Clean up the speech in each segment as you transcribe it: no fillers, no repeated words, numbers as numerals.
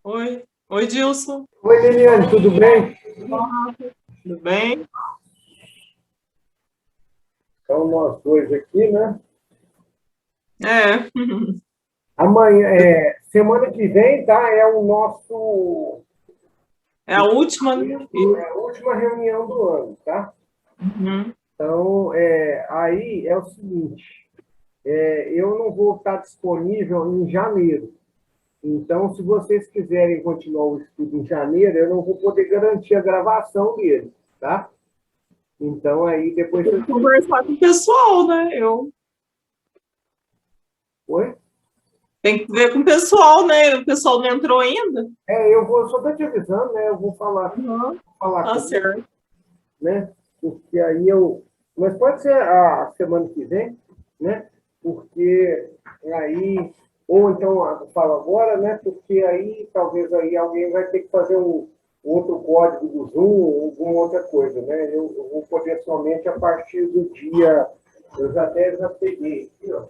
Oi. Oi, Dilson. Oi, Liliane, tudo bem? Tudo bem? Então, nós dois aqui, né? É. Amanhã, semana que vem, tá? É o nosso É a última, né? a última reunião do ano, tá? Uhum. Então, aí é o seguinte, eu não vou estar disponível em janeiro. Então, se vocês quiserem continuar o estudo em janeiro, eu não vou poder garantir a gravação dele, tá? Então, aí depois Tem vocês... que conversar com o pessoal, né? Oi? Tem que ver com o pessoal, né? O pessoal não entrou ainda? Eu vou só estar te avisando, né? Eu vou Uhum. falar Tá com ele, certo. né? Porque aí eu. Mas pode ser a semana que vem, né? Porque aí. Ou então eu falo agora, né? Porque aí talvez aí alguém vai ter que fazer um outro código do Zoom ou alguma outra coisa, né? Eu vou poder somente a partir do dia. Eu já peguei aqui, ó.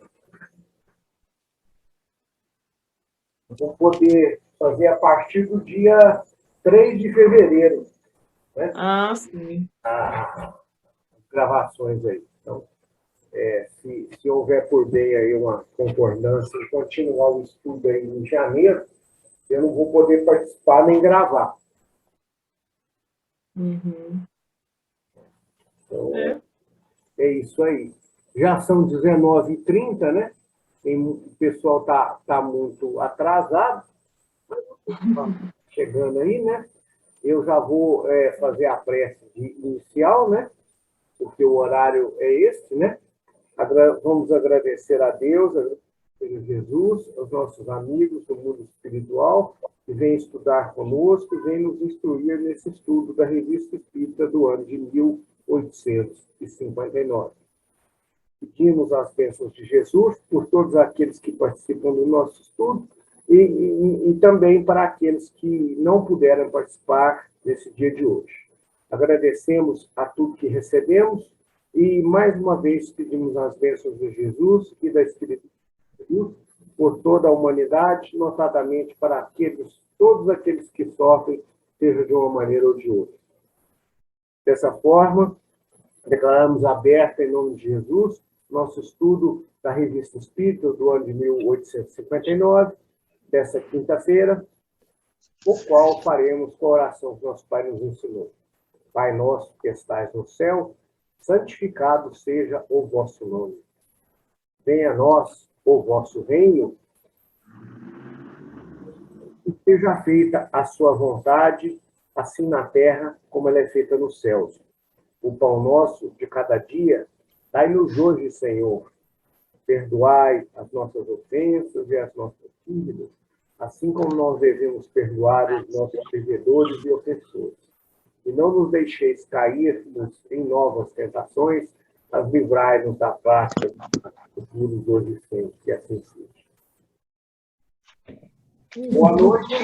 Eu vou poder fazer a partir do dia 3 de fevereiro, né? Ah, sim. As gravações aí. Então, se houver por bem aí uma concordância em continuar o estudo aí em janeiro, eu não vou poder participar nem gravar. Uhum. Então, É. é isso aí. Já são 19h30, né? O pessoal tá muito atrasado, tá chegando aí, né? Eu já vou fazer a prece inicial, né? Porque o horário é este, né? Vamos agradecer a Deus, a Jesus, aos nossos amigos do mundo espiritual, que vêm estudar conosco, e vêm nos instruir nesse estudo da Revista Espírita do ano de 1859. Pedimos as bênçãos de Jesus por todos aqueles que participam do nosso estudo e também para aqueles que não puderam participar nesse dia de hoje. Agradecemos a tudo que recebemos e, mais uma vez, pedimos as bênçãos de Jesus e da Espírito de Jesus por toda a humanidade, notadamente para todos aqueles que sofrem, seja de uma maneira ou de outra. Dessa forma, declaramos aberto, em nome de Jesus, nosso estudo da Revista Espírita do ano de 1859, dessa quinta-feira, o qual faremos com a oração que nosso Pai nos ensinou. Pai nosso que estais no céu, santificado seja o vosso nome. Venha a nós o vosso reino, e seja feita a sua vontade, assim na terra como ela é feita nos céus. O pão nosso de cada dia, dai-nos hoje, Senhor. Perdoai as nossas ofensas e as nossas dívidas, assim como nós devemos perdoar os nossos devedores e ofensores. E não nos deixeis cair-nos em novas tentações, mas livrai-nos da prática dos futuros hoje e sempre, que assim seja. Boa noite.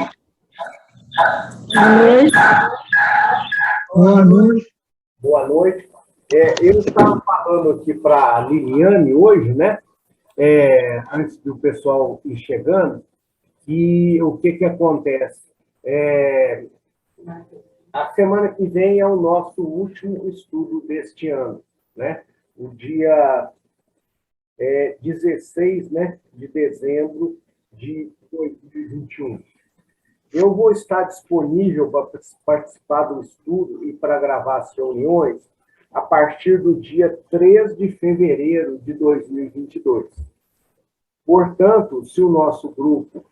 Boa noite. Boa noite. Eu estava falando aqui para a Liliane hoje, né? Antes do pessoal ir chegando, e o que acontece? A semana que vem é o nosso último estudo deste ano, né? O dia 16, né, de dezembro de 2021. Eu vou estar disponível para participar do estudo e para gravar as reuniões a partir do dia 3 de fevereiro de 2022. Portanto, se o nosso grupo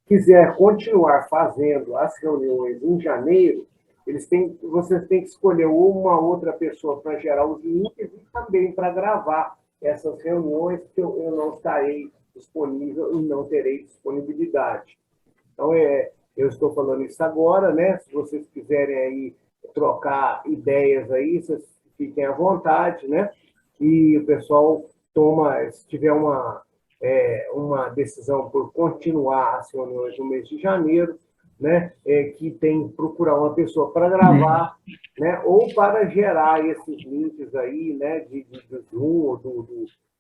quiser continuar fazendo as reuniões em janeiro, vocês têm que escolher uma outra pessoa para gerar os links e também para gravar essas reuniões, que eu não estarei disponível e não terei disponibilidade. Então, eu estou falando isso agora, né? Se vocês quiserem aí trocar ideias aí, vocês fiquem à vontade, né? E o pessoal toma, se tiver uma decisão por continuar as reuniões no mês de janeiro, né? Que tem que procurar uma pessoa para gravar, né? Ou para gerar esses links aí, né? De Zoom,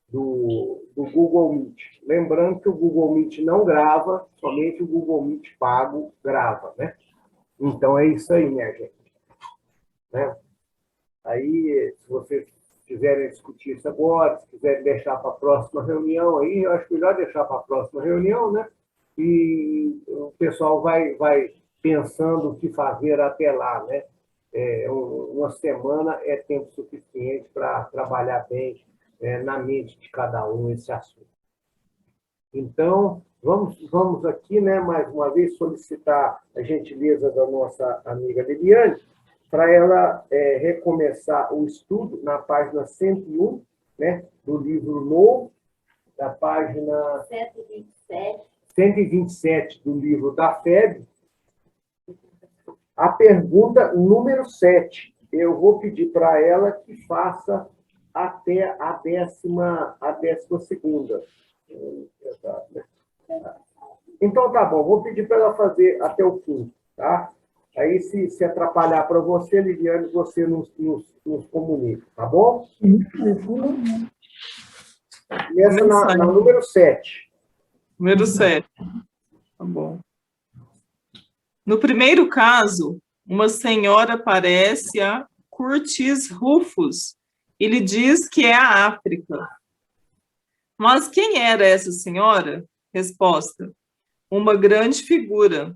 do Google Meet. Lembrando que o Google Meet não grava, somente o Google Meet pago grava, né? Então, é isso aí, minha gente. Né? Aí, se vocês quiserem discutir isso agora, se quiserem deixar para a próxima reunião, aí eu acho melhor deixar para a próxima reunião, né? E o pessoal vai pensando o que fazer até lá, né? Uma semana é tempo suficiente para trabalhar bem na mente de cada um esse assunto. Então, vamos aqui, né, mais uma vez, solicitar a gentileza da nossa amiga Liliane, para ela recomeçar o estudo na página 101, né, do livro novo, da página 127 do livro da FEB, a pergunta número 7. Eu vou pedir para ela que faça até a 12ª. Então, tá bom, vou pedir para ela fazer até o fim, tá? Aí, se atrapalhar para você, Liliane, você nos comunica, tá bom? E essa na número 7. Número 7. Tá bom. No primeiro caso, uma senhora aparece a Curtis Rufus e lhe diz que é a África. Mas quem era essa senhora? Resposta: uma grande figura.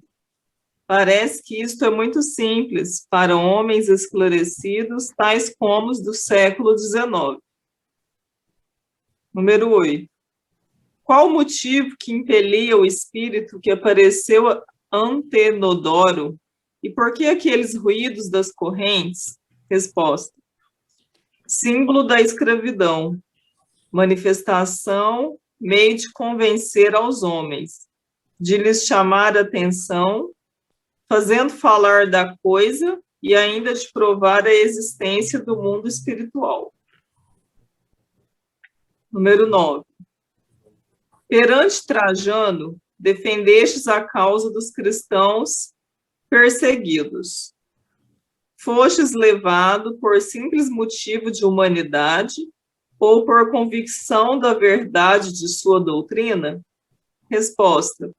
Parece que isto é muito simples para homens esclarecidos, tais como os do século XIX. Número 8. Qual o motivo que impelia o espírito que apareceu Antenodoro? E por que aqueles ruídos das correntes? Resposta: símbolo da escravidão, manifestação, meio de convencer aos homens, de lhes chamar a atenção, fazendo falar da coisa e ainda de provar a existência do mundo espiritual. Número 9. Perante Trajano, defendestes a causa dos cristãos perseguidos. Fostes levado por simples motivo de humanidade ou por convicção da verdade de sua doutrina? Resposta: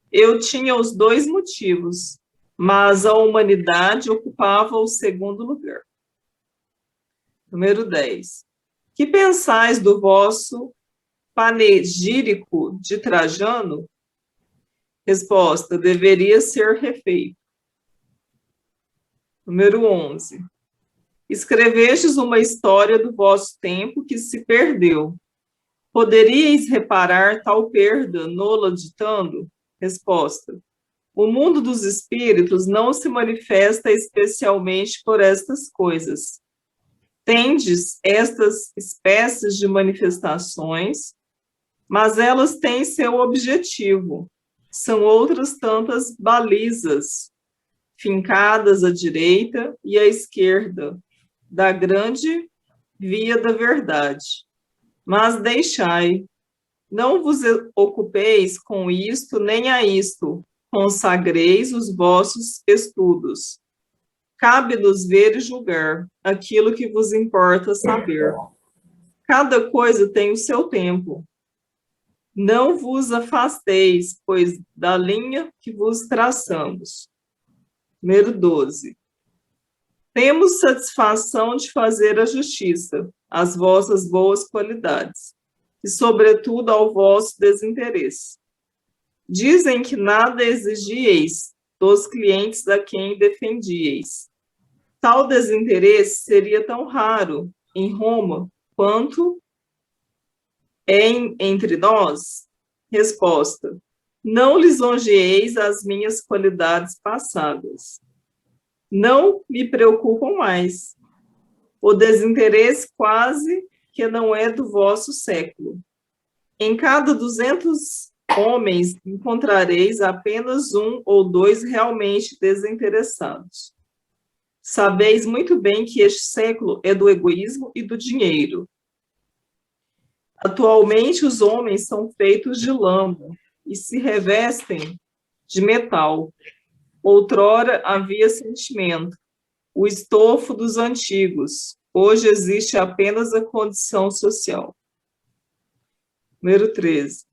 eu tinha os dois motivos, mas a humanidade ocupava o segundo lugar. Número 10. Que pensais do vosso panegírico de Trajano? Resposta: deveria ser refeito. Número 11. Escrevestes uma história do vosso tempo que se perdeu. Poderíeis reparar tal perda nola ditando? Resposta: o mundo dos espíritos não se manifesta especialmente por estas coisas. Tendes estas espécies de manifestações, mas elas têm seu objetivo. São outras tantas balizas, fincadas à direita e à esquerda, da grande via da verdade. Mas deixai, não vos ocupeis com isto nem a isto, consagreis os vossos estudos. Cabe-nos ver e julgar aquilo que vos importa saber. Cada coisa tem o seu tempo. Não vos afasteis, pois, da linha que vos traçamos. Número 12. Temos satisfação de fazer a justiça, às vossas boas qualidades, e, sobretudo, ao vosso desinteresse. Dizem que nada exigieis dos clientes a quem defendieis. Tal desinteresse seria tão raro em Roma quanto entre nós? Resposta: não lisonjeeis as minhas qualidades passadas. Não me preocupam mais. O desinteresse quase que não é do vosso século. Em cada 200 homens encontrareis apenas 1 ou 2 realmente desinteressados. Sabeis muito bem que este século é do egoísmo e do dinheiro. Atualmente, os homens são feitos de lama e se revestem de metal. Outrora havia sentimento, o estofo dos antigos. Hoje existe apenas a condição social. Número 13.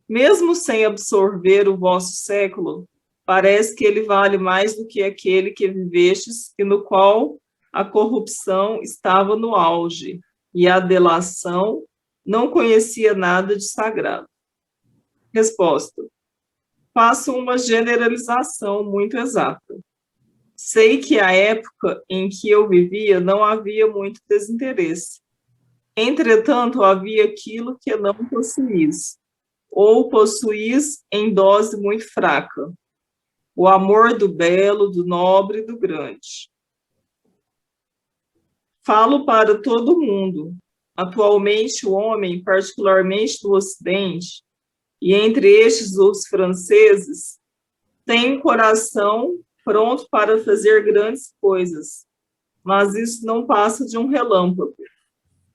Mesmo sem absorver o vosso século, parece que ele vale mais do que aquele que vivestes e no qual a corrupção estava no auge e a delação não conhecia nada de sagrado. Resposta. Faço uma generalização muito exata. Sei que a época em que eu vivia não havia muito desinteresse. Entretanto, havia aquilo que não possuís, ou possuís em dose muito fraca, o amor do belo, do nobre e do grande. Falo para todo mundo. Atualmente, o homem, particularmente do Ocidente, e entre estes os franceses, tem um coração pronto para fazer grandes coisas, mas isso não passa de um relâmpago.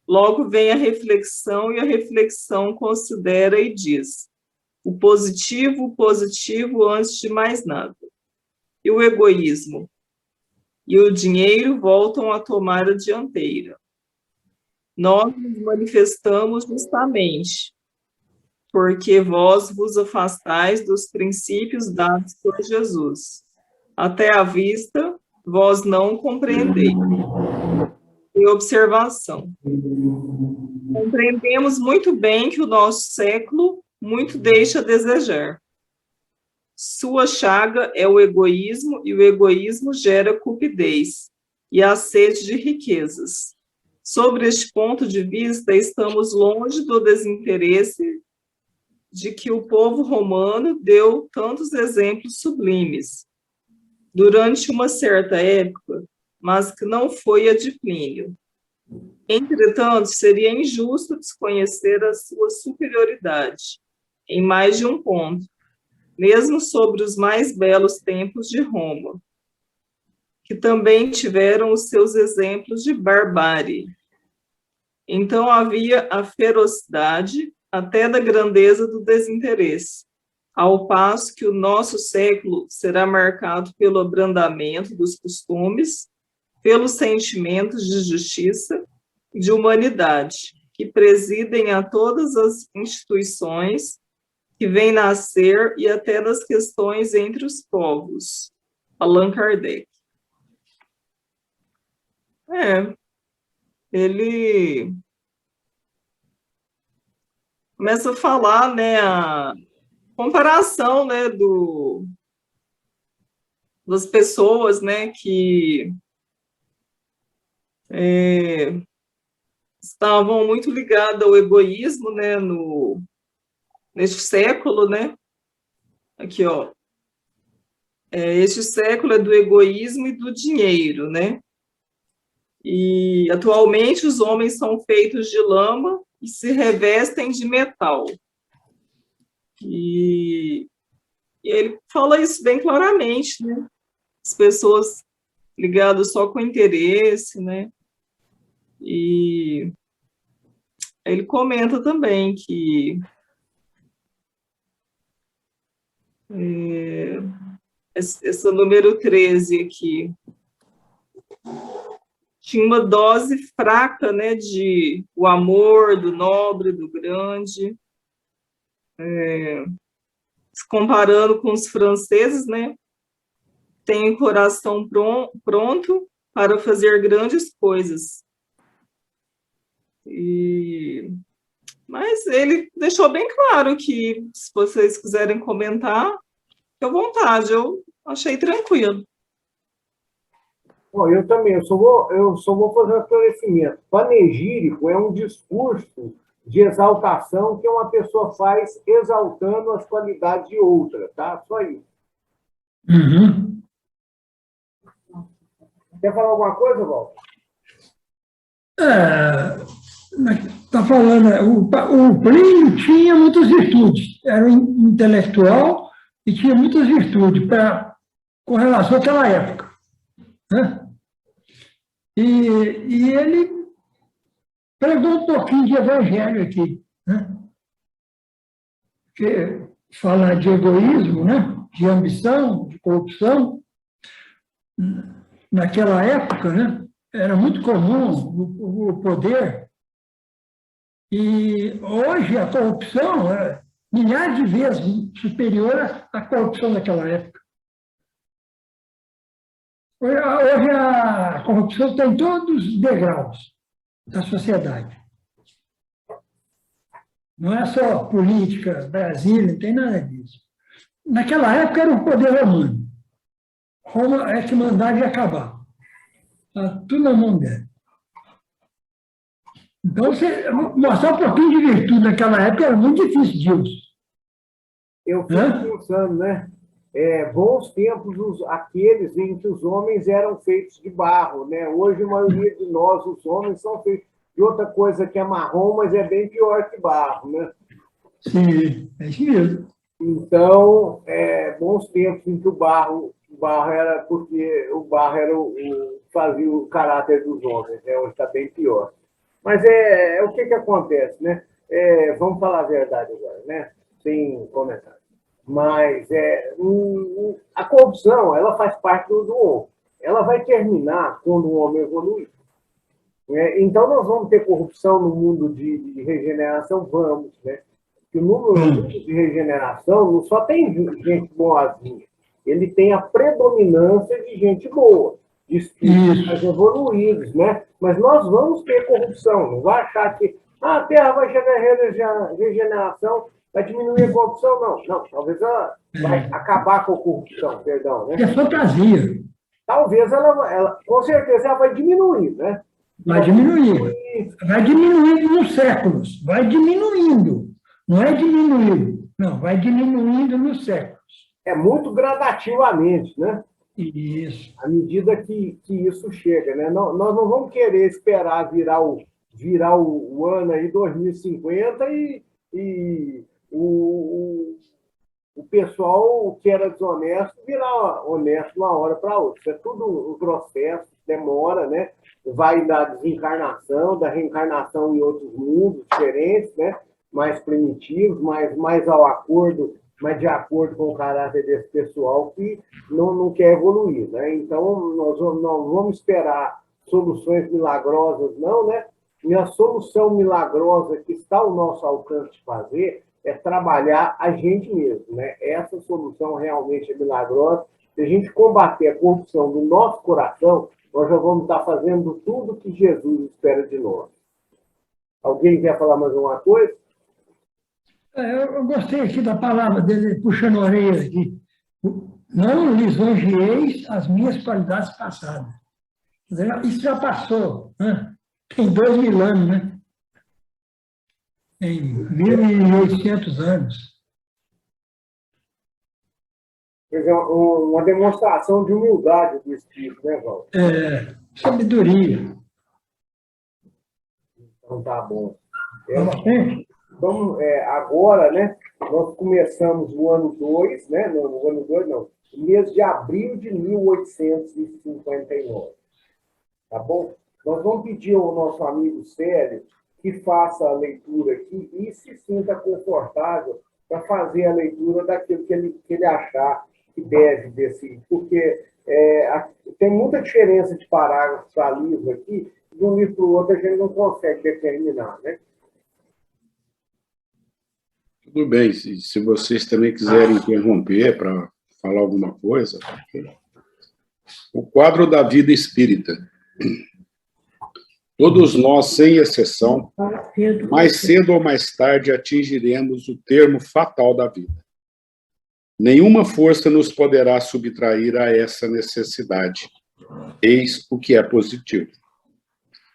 Logo vem a reflexão, e a reflexão considera e diz: o positivo antes de mais nada. E o egoísmo e o dinheiro voltam a tomar a dianteira. Nós nos manifestamos justamente porque vós vos afastais dos princípios dados por Jesus. Até à vista, vós não compreendeis. E observação. Compreendemos muito bem que o nosso século muito deixa a desejar. Sua chaga é o egoísmo, e o egoísmo gera cupidez e a sede de riquezas. Sobre este ponto de vista, estamos longe do desinteresse de que o povo romano deu tantos exemplos sublimes durante uma certa época, mas que não foi a de Plínio. Entretanto, seria injusto desconhecer a sua superioridade em mais de um ponto, mesmo sobre os mais belos tempos de Roma, que também tiveram os seus exemplos de barbárie. Então havia a ferocidade até da grandeza do desinteresse, ao passo que o nosso século será marcado pelo abrandamento dos costumes, pelos sentimentos de justiça e de humanidade, que presidem a todas as instituições que vêm nascer e até nas questões entre os povos. Allan Kardec. Ele começa a falar, né, a comparação, né, das pessoas, né, que estavam muito ligadas ao egoísmo, né, neste século, né, aqui, ó, este século é do egoísmo e do dinheiro, né, e atualmente os homens são feitos de lama e se revestem de metal. E ele fala isso bem claramente, né, as pessoas ligadas só com interesse, né, e ele comenta também que essa número 13 aqui tinha uma dose fraca, né, de o amor do nobre, do grande, se comparando com os franceses, né, tem o coração pronto para fazer grandes coisas. Mas ele deixou bem claro que, se vocês quiserem comentar, fique à vontade, eu achei tranquilo. Bom, eu também, eu só vou fazer um esclarecimento. Panegírico é um discurso de exaltação que uma pessoa faz exaltando as qualidades de outra, tá? Só isso. Uhum. Quer falar alguma coisa, Walter? Está falando, o Plínio tinha muitas virtudes, era um intelectual e tinha muitas virtudes com relação àquela época, né? E ele pregou um pouquinho de evangelho aqui, né? Porque falar de egoísmo, né? De ambição, de corrupção, naquela época, né? Era muito comum o poder E hoje a corrupção é milhares de vezes superior à corrupção daquela época. Hoje a corrupção está em todos os degraus da sociedade. Não é só política, Brasília, não tem nada disso. Naquela época era o poder romano. Roma é que mandava e acabar. Está tudo na mão dela. Então, mostrar um pouquinho de virtude naquela época era muito difícil, Gilson. Eu fico pensando, né? Bons tempos aqueles em que os homens eram feitos de barro, né? Hoje a maioria de nós, os homens, são feitos de outra coisa que é marrom, mas é bem pior que barro, né? Sim, é isso mesmo. Então, bons tempos em que o barro era porque o barro era fazia o caráter dos homens, né? Hoje está bem pior. Mas o que acontece, né? Vamos falar a verdade agora, né? Sem comentário. Mas a corrupção, ela faz parte do homem. Ela vai terminar quando o homem evoluir. Então, nós vamos ter corrupção no mundo de regeneração? Vamos, né? Porque o mundo de regeneração não só tem gente boazinha, ele tem a predominância de gente boa, de espíritos mais evoluídos, né? Mas nós vamos ter corrupção, não vai achar que a Terra vai chegar à regeneração, vai diminuir a corrupção, não. Não, talvez ela vai acabar com a corrupção, perdão, né? É fantasia. Talvez ela com certeza, ela vai diminuir, né? Vai diminuir. Vai diminuindo nos séculos. Vai diminuindo. Não é diminuindo. Não, vai diminuindo nos séculos. É muito gradativamente, né? Isso. À medida que isso chega, né? Nós não vamos querer esperar virar o ano aí 2050 e o pessoal que era desonesto virar honesto de uma hora para outra. Isso é tudo um processo, demora, né? Vai da desencarnação, da reencarnação em outros mundos diferentes, né? Mais primitivos, mais ao acordo, mais de acordo com o caráter desse pessoal que não quer evoluir, né? Então, nós não vamos esperar soluções milagrosas, não, né? E a solução milagrosa que está ao nosso alcance de fazer é trabalhar a gente mesmo, né? Essa solução realmente é milagrosa. Se a gente combater a corrupção do nosso coração, nós já vamos estar fazendo tudo que Jesus espera de nós. Alguém quer falar mais alguma coisa? Eu gostei aqui da palavra dele, puxando a orelha aqui. Não lisonjeeis as minhas qualidades passadas. Isso já passou, né? Tem 2.000 anos, né? Tem 1.800 anos. É uma demonstração de humildade do Espírito, né, Val? Sabedoria. Então tá bom. Vamos agora, né, nós começamos o ano 2, né? Não, o ano 2 não. No mês de abril de 1859. Tá bom? Nós vamos pedir ao nosso amigo Célio que faça a leitura aqui e se sinta confortável para fazer a leitura daquilo que ele achar que deve desse. Porque tem muita diferença de parágrafos para livro aqui, de um livro para o outro a gente não consegue determinar, né? Tudo bem, se vocês também quiserem interromper para falar alguma coisa. O quadro da vida espírita. Todos nós, sem exceção, mais cedo ou mais tarde atingiremos o termo fatal da vida. Nenhuma força nos poderá subtrair a essa necessidade. Eis o que é positivo.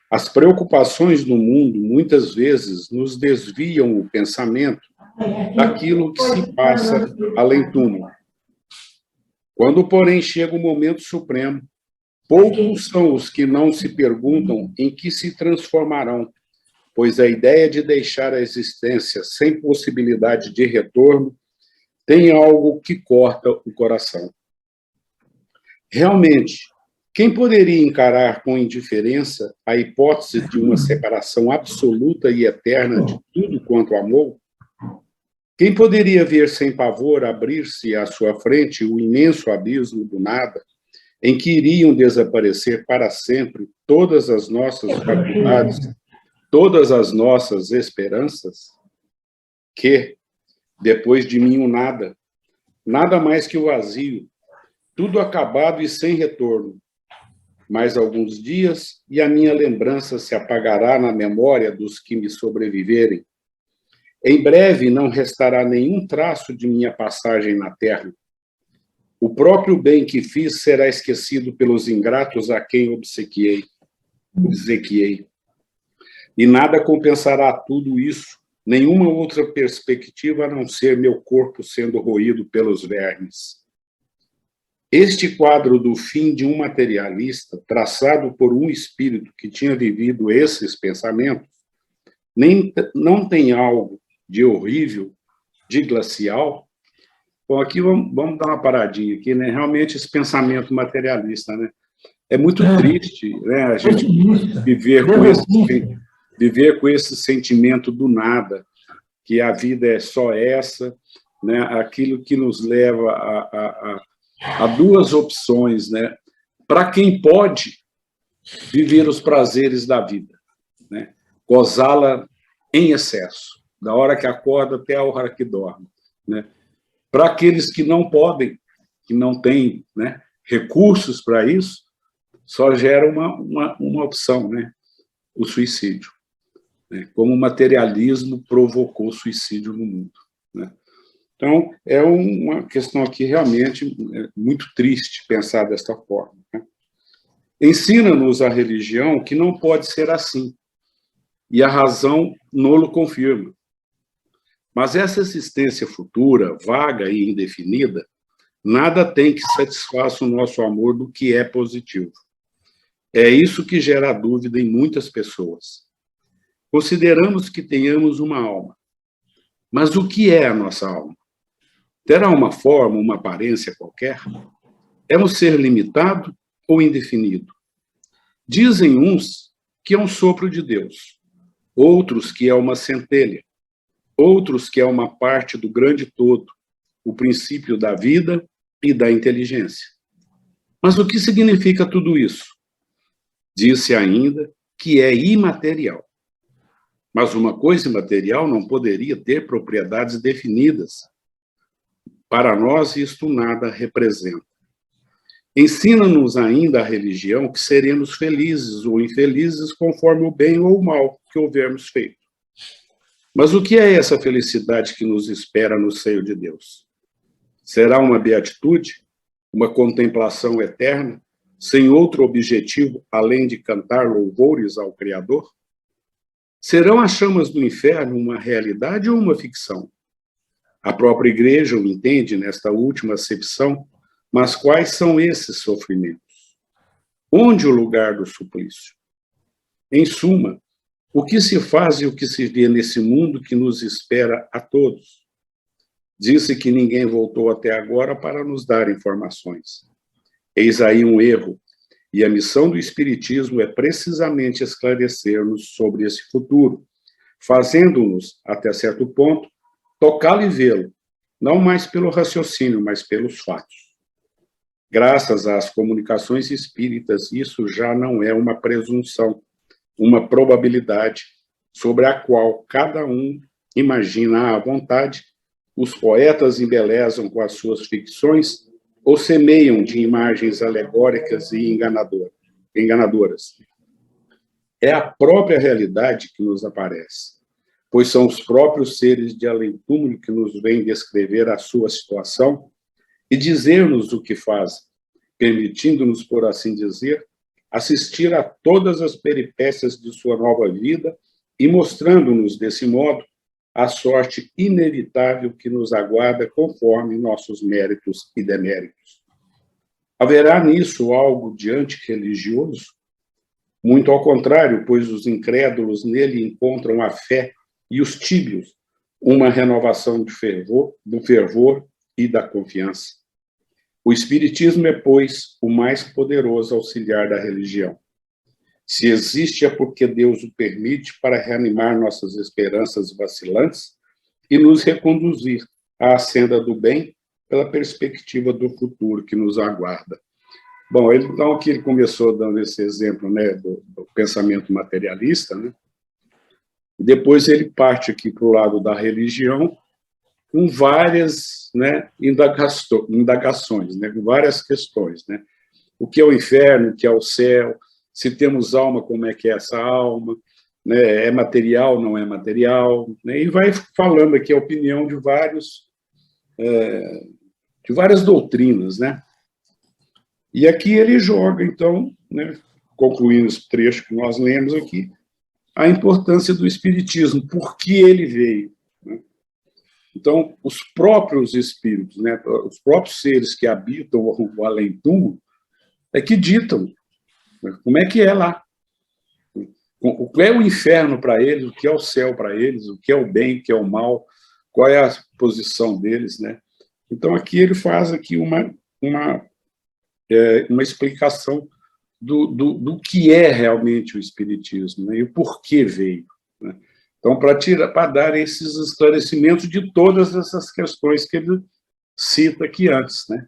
As preocupações do mundo, muitas vezes, nos desviam o pensamento daquilo que se passa além túmulo. Quando, porém, chega o momento supremo, poucos são os que não se perguntam em que se transformarão, pois a ideia de deixar a existência sem possibilidade de retorno tem algo que corta o coração. Realmente, quem poderia encarar com indiferença a hipótese de uma separação absoluta e eterna de tudo quanto amou? Quem poderia ver sem pavor abrir-se à sua frente o imenso abismo do nada, em que iriam desaparecer para sempre todas as nossas faculdades, todas as nossas esperanças, que, depois de mim, o nada, nada mais que o vazio, tudo acabado e sem retorno. Mais alguns dias, e a minha lembrança se apagará na memória dos que me sobreviverem. Em breve não restará nenhum traço de minha passagem na terra. O próprio bem que fiz será esquecido pelos ingratos a quem obsequiei. E nada compensará tudo isso, nenhuma outra perspectiva a não ser meu corpo sendo roído pelos vermes. Este quadro do fim de um materialista, traçado por um espírito que tinha vivido esses pensamentos, não tem algo de horrível, de glacial. Bom, aqui vamos dar uma paradinha aqui, né? Realmente esse pensamento materialista, né? É muito triste, né? A gente viver com esse sentimento do nada, que a vida é só essa, né? Aquilo que nos leva a duas opções, né? Para quem pode viver os prazeres da vida, né? Gozá-la em excesso, da hora que acorda até a hora que dorme, né? Para aqueles que não podem, que não têm, né, recursos para isso, só gera uma opção, né? O suicídio, né? Como o materialismo provocou suicídio no mundo, né? Então, é uma questão aqui realmente muito triste pensar desta forma, né? Ensina-nos a religião que não pode ser assim, e a razão nolo confirma. Mas essa existência futura, vaga e indefinida, nada tem que satisfaça o nosso amor do que é positivo. É isso que gera dúvida em muitas pessoas. Consideramos que tenhamos uma alma. Mas o que é a nossa alma? Terá uma forma, uma aparência qualquer? É um ser limitado ou indefinido? Dizem uns que é um sopro de Deus, outros que é uma centelha, outros que é uma parte do grande todo, o princípio da vida e da inteligência. Mas o que significa tudo isso? Disse ainda que é imaterial. Mas uma coisa imaterial não poderia ter propriedades definidas. Para nós, isto nada representa. Ensina-nos ainda a religião que seremos felizes ou infelizes conforme o bem ou o mal que houvermos feito. Mas o que é essa felicidade que nos espera no seio de Deus? Será uma beatitude, uma contemplação eterna, sem outro objetivo além de cantar louvores ao Criador? Serão as chamas do inferno uma realidade ou uma ficção? A própria Igreja o entende nesta última acepção, mas quais são esses sofrimentos? Onde o lugar do suplício? Em suma, o que se faz e o que se vê nesse mundo que nos espera a todos? Disse que ninguém voltou até agora para nos dar informações. Eis aí um erro, e a missão do Espiritismo é precisamente esclarecer-nos sobre esse futuro, fazendo-nos, até certo ponto, tocá-lo e vê-lo, não mais pelo raciocínio, mas pelos fatos. Graças às comunicações espíritas, isso já não é uma presunção, uma probabilidade sobre a qual cada um imagina à vontade. Os poetas embelezam com as suas ficções ou semeiam de imagens alegóricas e enganadoras. É a própria realidade que nos aparece, pois são os próprios seres de além-túmulo que nos vêm descrever a sua situação e dizer-nos o que fazem, permitindo-nos, por assim dizer, assistir a todas as peripécias de sua nova vida e mostrando-nos, desse modo, a sorte inevitável que nos aguarda conforme nossos méritos e deméritos. Haverá nisso algo de antirreligioso? Muito ao contrário, pois os incrédulos nele encontram a fé e os tíbios uma renovação do fervor e da confiança. O Espiritismo é, pois, o mais poderoso auxiliar da religião. Se existe é porque Deus o permite para reanimar nossas esperanças vacilantes e nos reconduzir à senda do bem pela perspectiva do futuro que nos aguarda. Bom, então aqui ele começou dando esse exemplo, né, do pensamento materialista, né? E depois ele parte aqui para o lado da religião, com várias, né, indagações, né, com várias questões, né? O que é o inferno, o que é o céu, se temos alma, como é que é essa alma, né? É material, não é material, né? E vai falando aqui a opinião de várias doutrinas, né? E aqui ele joga, então, né, concluindo esse trecho que nós lemos aqui, a importância do espiritismo, por que ele veio, né? Então, os próprios espíritos, né, os próprios seres que habitam o além-túmulo, é que ditam, né, como é que é lá, o que é o inferno para eles, o que é o céu para eles, o que é o bem, o que é o mal, qual é a posição deles, né? Então, aqui ele faz aqui uma explicação do que é realmente o espiritismo, né, e o porquê veio, né? Então, para dar esses esclarecimentos de todas essas questões que ele cita aqui antes, né?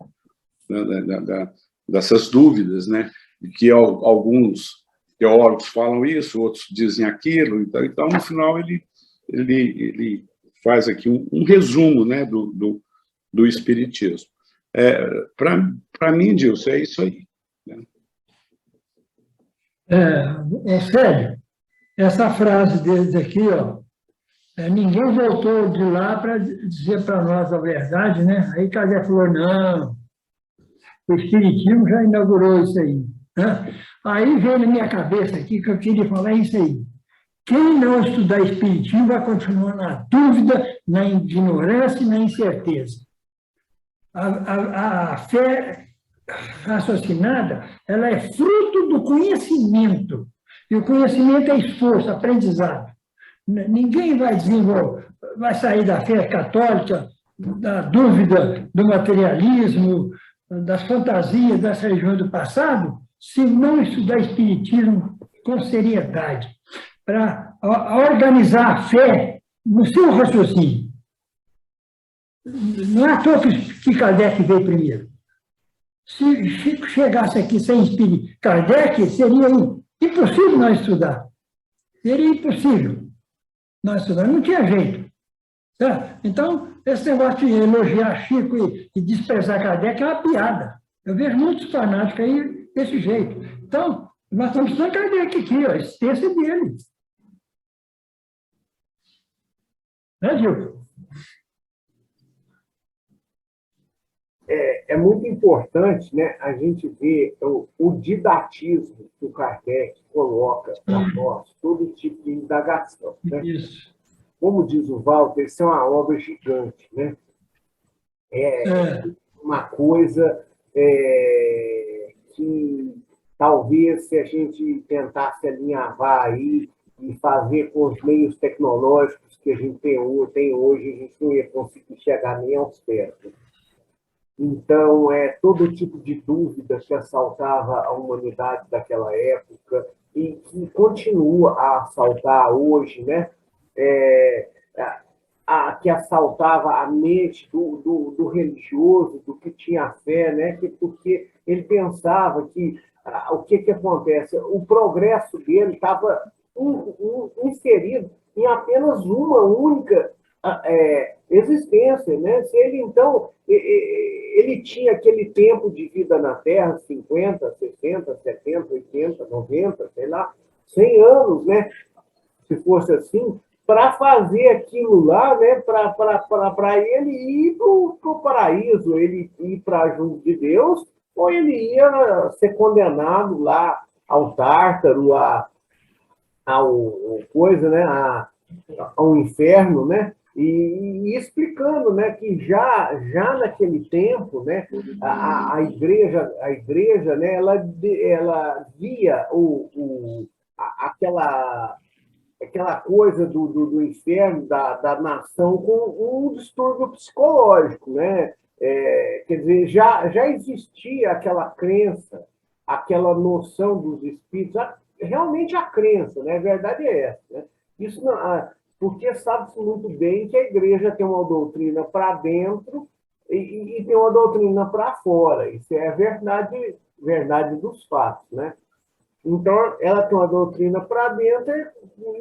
Dessas dúvidas, né? De que alguns teólogos falam isso, outros dizem aquilo, então no final ele faz aqui um resumo, né, do espiritismo. Para mim, Dilson, é isso aí, né? Sério, essa frase deles aqui, ó, ninguém voltou de lá para dizer para nós a verdade, né? Aí Kardec falou, não, o Espiritismo já inaugurou isso aí, né? Aí veio na minha cabeça aqui que eu queria falar isso aí. Quem não estudar Espiritismo vai continuar na dúvida, na ignorância e na incerteza. A fé raciocinada, ela é fruto do conhecimento. E o conhecimento é esforço, aprendizado. Ninguém vai sair da fé católica, da dúvida do materialismo, das fantasias das religiões do passado, se não estudar Espiritismo com seriedade, para organizar a fé no seu raciocínio. Não é à toa que Kardec veio primeiro. Se Chico chegasse aqui sem Kardec, seria impossível nós estudar. Seria impossível nós estudar. Não tinha jeito. Tá? Então, esse negócio de elogiar Chico e desprezar Kardec é uma piada. Eu vejo muitos fanáticos aí desse jeito. Então, nós estamos estudando Kardec aqui, ó, a existência dele. Né, Gil? É muito importante, né, a gente ver o didatismo que o Kardec coloca para nós, todo tipo de indagação, né? Isso. Como diz o Walter, isso é uma obra gigante, né? Uma coisa que talvez, se a gente tentasse alinhavar aí e fazer com os meios tecnológicos que a gente tem hoje, a gente não ia conseguir chegar nem aos pés. Então, todo tipo de dúvida que assaltava a humanidade daquela época e que continua a assaltar hoje, né? Que assaltava a mente do religioso, do que tinha fé, né? Porque ele pensava que o que acontece? O progresso dele estava inserido em apenas uma única existência, né? Se ele, então, ele tinha aquele tempo de vida na Terra, 50, 60, 70, 80, 90, sei lá, 100 anos, né? Se fosse assim, para fazer aquilo lá, né? Para ele ir para o paraíso, ele ir para junto de Deus, ou ele ia ser condenado lá ao Tártaro, ao coisa, né? Ao inferno, né? E explicando, né, que já naquele tempo, né, a igreja, né, ela via aquela coisa do inferno, da nação, com um distúrbio psicológico, né? Quer dizer, já existia aquela crença, aquela noção dos espíritos, realmente a crença, né? A verdade é essa, né? Isso não, porque sabe-se muito bem que a igreja tem uma doutrina para dentro e tem uma doutrina para fora. Isso é a verdade dos fatos, né? Então, ela tem uma doutrina para dentro,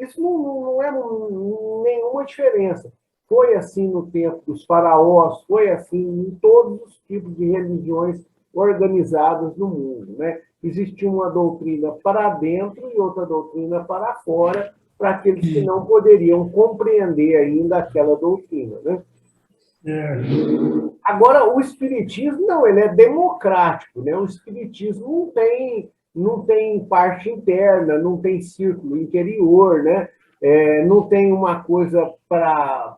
isso não é nenhuma diferença. Foi assim no tempo dos faraós, foi assim em todos os tipos de religiões organizadas no mundo, né? Existia uma doutrina para dentro e outra doutrina para fora, para aqueles que não poderiam compreender ainda aquela doutrina, né? Agora, o espiritismo, não, ele é democrático, né? O espiritismo não tem parte interna, não tem círculo interior, né? Não tem uma coisa para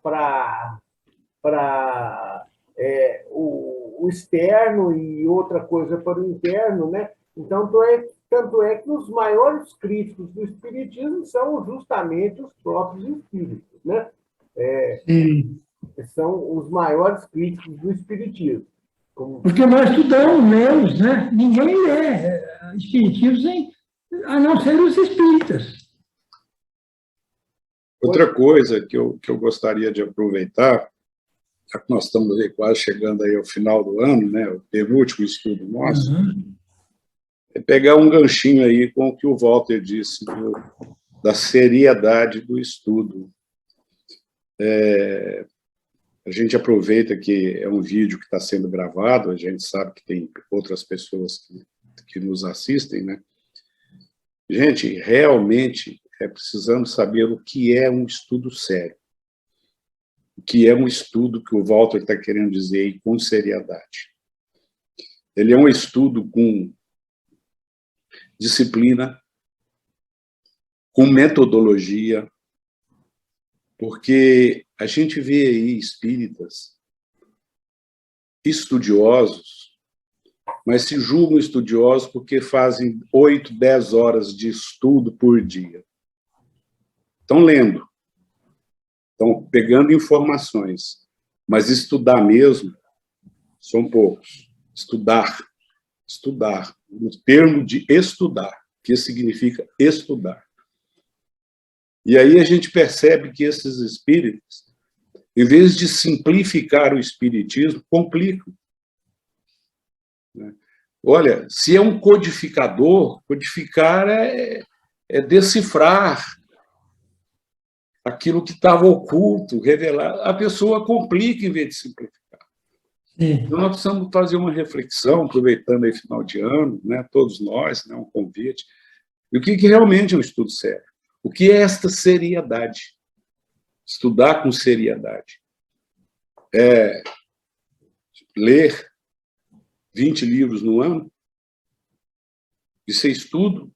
o externo e outra coisa para o interno, né? Então, tanto é que os maiores críticos do espiritismo são justamente os próprios espíritos, né? São os maiores críticos do espiritismo. Porque nós estudamos, lemos, né? Ninguém lê espiritismo a não ser os espíritas. Outra coisa que eu gostaria de aproveitar, já que nós estamos aí quase chegando aí ao final do ano, né, o penúltimo estudo nosso, é pegar um ganchinho aí com o que o Walter disse da seriedade do estudo. A gente aproveita que é um vídeo que está sendo gravado, a gente sabe que tem outras pessoas que nos assistem, né? Gente, realmente precisamos saber o que é um estudo sério. O que é um estudo que o Walter está querendo dizer aí com seriedade. Ele é um estudo com disciplina, com metodologia, porque a gente vê aí espíritas estudiosos, mas se julgam estudiosos porque fazem 8, 10 horas de estudo por dia. Estão lendo, estão pegando informações, mas estudar mesmo são poucos. Estudar, no termo de estudar, que significa estudar. E aí a gente percebe que esses espíritos, em vez de simplificar o espiritismo, complicam. Olha, se é um codificador, codificar é decifrar aquilo que estava oculto, revelar. A pessoa complica em vez de simplificar. Então, nós precisamos fazer uma reflexão, aproveitando aí final de ano, né, todos nós, né, um convite, e o que realmente é um estudo sério. O que é esta seriedade? Estudar com seriedade. Ler 20 livros no ano? Isso é estudo?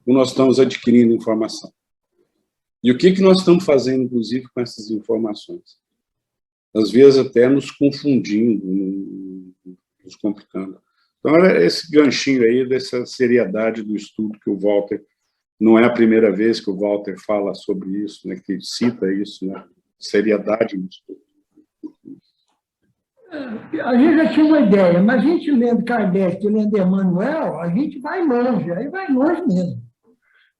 Ou nós estamos adquirindo informação? E o que nós estamos fazendo, inclusive, com essas informações? Às vezes até nos confundindo, nos complicando. Então, era esse ganchinho aí dessa seriedade do estudo que o Walter... Não é a primeira vez que o Walter fala sobre isso, né, que cita isso, né, seriedade no estudo. A gente já tinha uma ideia, mas a gente lendo Kardec e lendo Emmanuel, a gente vai longe, aí vai longe mesmo.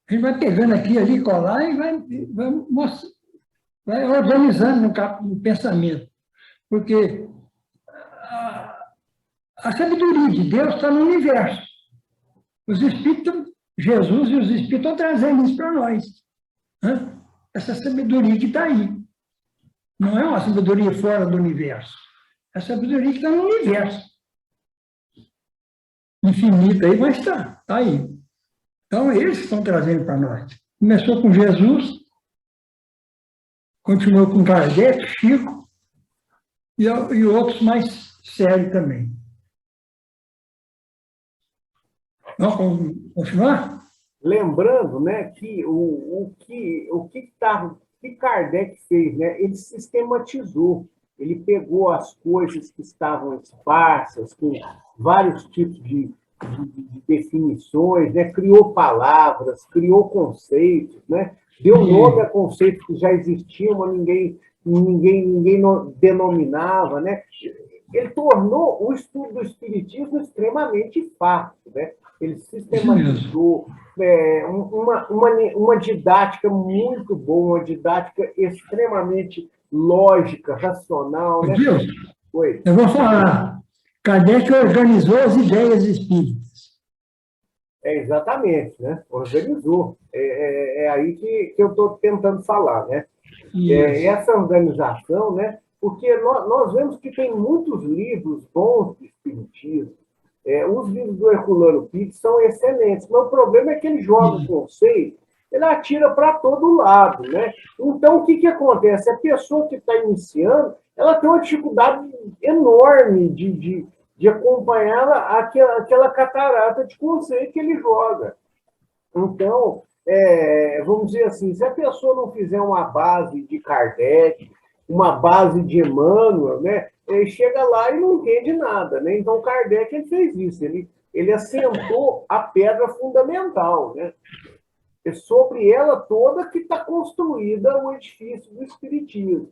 A gente vai pegando aqui, ali, colar e vai organizando no pensamento. Porque a sabedoria de Deus está no universo. Os espíritos... Jesus e os Espíritos estão trazendo isso para nós. Né? Essa sabedoria que está aí. Não é uma sabedoria fora do universo. É a sabedoria que está no universo. Infinita aí, mas está aí. Então, eles estão trazendo para nós. Começou com Jesus, continuou com Kardec, Chico, e outros mais sérios também. Vamos continuar? Lembrando, né, que o que Kardec fez, né, ele sistematizou, ele pegou as coisas que estavam esparsas, com vários tipos de definições, né, criou palavras, criou conceitos, né, deu nome a conceitos que já existiam, mas ninguém denominava, né? Ele tornou o estudo do espiritismo extremamente fácil, né? Ele sistematizou uma didática muito boa, uma didática extremamente lógica, racional. Né? Oi. Eu vou falar. Kardec organizou as ideias espíritas. Exatamente, né? Organizou. É aí que eu estou tentando falar, né? Essa organização, né? Porque nós vemos que tem muitos livros bons de espiritismo. Os livros do Herculano Pires são excelentes, mas o problema é que ele joga o conceito, ele atira para todo lado, né? Então, o que acontece? A pessoa que está iniciando, ela tem uma dificuldade enorme de acompanhar aquela catarata de conceito que ele joga. Então, vamos dizer assim, se a pessoa não fizer uma base de Kardec, uma base de Emmanuel, né, ele chega lá e não entende nada. Né? Então, Kardec ele fez isso, ele assentou a pedra fundamental. Né? É sobre ela toda que está construída o edifício do Espiritismo.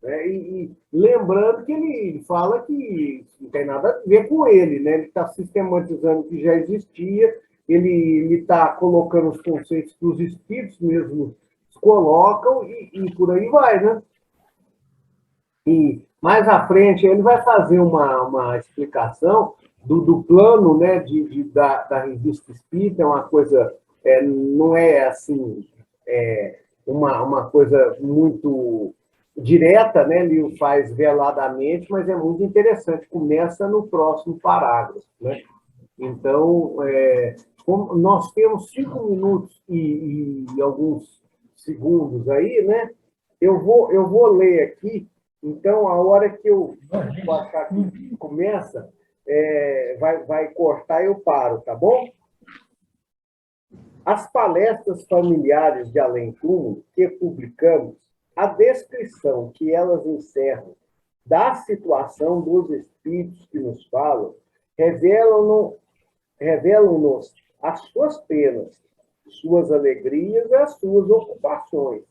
Né? E lembrando que ele fala que não tem nada a ver com ele, né? Ele está sistematizando o que já existia, ele está colocando os conceitos que os espíritos mesmos colocam e por aí vai, né? E mais à frente ele vai fazer uma explicação do plano, né, da revista Espírita, é uma coisa, não é assim, uma coisa muito direta, né? Ele o faz veladamente, mas é muito interessante. Começa no próximo parágrafo, né? Então, como nós temos 5 minutos e alguns segundos aí, né? Eu vou ler aqui. Então, a hora que eu achar que começa, vai cortar, eu paro, tá bom? As palestras familiares de além-túmulo que publicamos, a descrição que elas encerram da situação dos espíritos que nos falam, revelam-nos as suas penas, suas alegrias e as suas ocupações.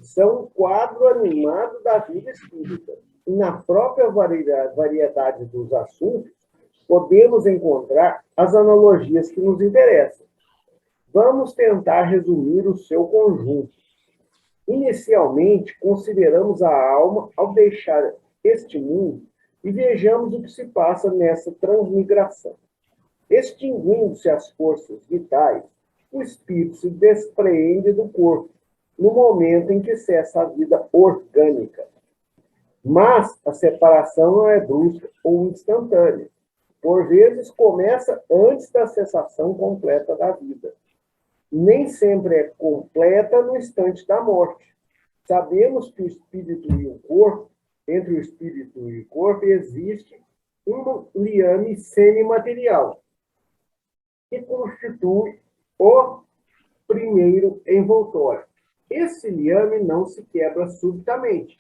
São um quadro animado da vida espírita. E na própria variedade dos assuntos, podemos encontrar as analogias que nos interessam. Vamos tentar resumir o seu conjunto. Inicialmente, consideramos a alma ao deixar este mundo e vejamos o que se passa nessa transmigração. Extinguindo-se as forças vitais, o espírito se despreende do corpo, no momento em que cessa a vida orgânica. Mas a separação não é brusca ou instantânea. Por vezes, começa antes da cessação completa da vida. Nem sempre é completa no instante da morte. Sabemos que o espírito e o corpo, entre o espírito e o corpo, existe um liame semimaterial, que constitui o primeiro envoltório. Esse liame não se quebra subitamente.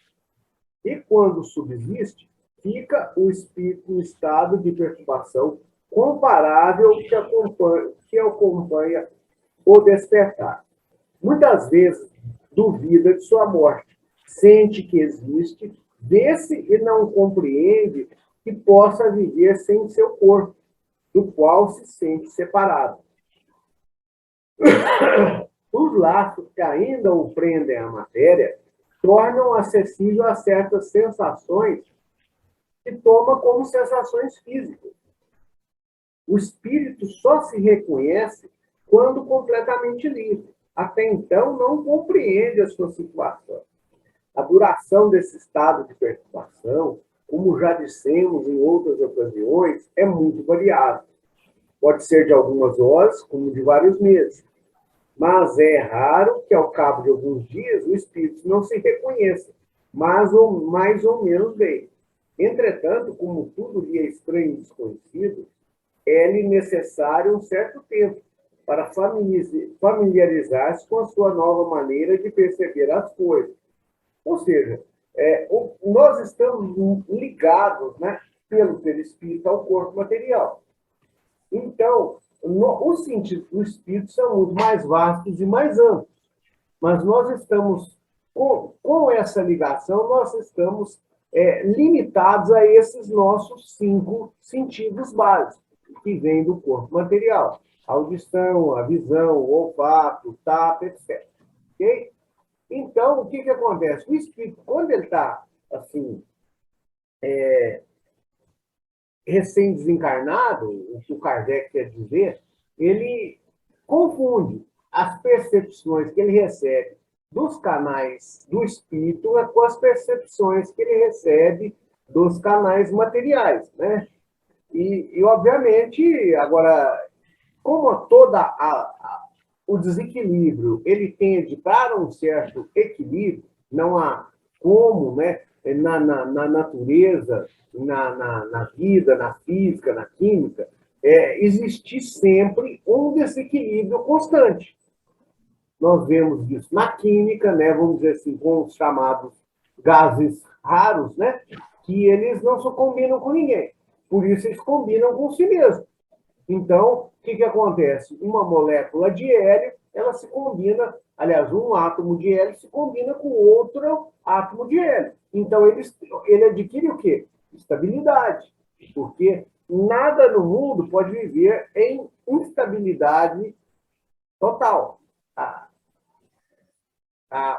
E quando subsiste, fica o espírito em estado de perturbação comparável que acompanha o despertar. Muitas vezes duvida de sua morte, sente que existe, vê-se e não compreende que possa viver sem seu corpo, do qual se sente separado. Os laços que ainda o prendem à matéria tornam acessível a certas sensações que toma como sensações físicas. O espírito só se reconhece quando completamente livre. Até então, não compreende a sua situação. A duração desse estado de perturbação, como já dissemos em outras ocasiões, é muito variável. Pode ser de algumas horas, como de vários meses. Mas é raro que, ao cabo de alguns dias, o espírito não se reconheça, mais ou menos bem. Entretanto, como tudo lhe é estranho e desconhecido, é-lhe necessário um certo tempo para familiarizar-se com a sua nova maneira de perceber as coisas. Ou seja, nós estamos ligados, né, pelo perispírito ao corpo material. Então, os sentidos do espírito são muito mais vastos e mais amplos. Mas nós estamos, com essa ligação, nós estamos limitados a esses nossos 5 sentidos básicos, que vêm do corpo material. A audição, a visão, o olfato, o tato, etc. Ok? Então, o que acontece? O espírito, quando ele está, assim, recém-desencarnado, o que o Kardec quer dizer, ele confunde as percepções que ele recebe dos canais do espírito com as percepções que ele recebe dos canais materiais, né? E obviamente, agora, como o desequilíbrio, ele tende para um certo equilíbrio, não há como, né, na natureza, na vida, na física, na química, existir sempre um desequilíbrio constante. Nós vemos isso na química, né, vamos dizer assim, com os chamados gases raros, né, que eles não se combinam com ninguém. Por isso, eles combinam com si mesmos. Então, o que acontece? Uma molécula de hélio, ela se combina, aliás, um átomo de hélio se combina com outro átomo de hélio. Então, ele adquire o quê? Estabilidade. Porque nada no mundo pode viver em instabilidade total.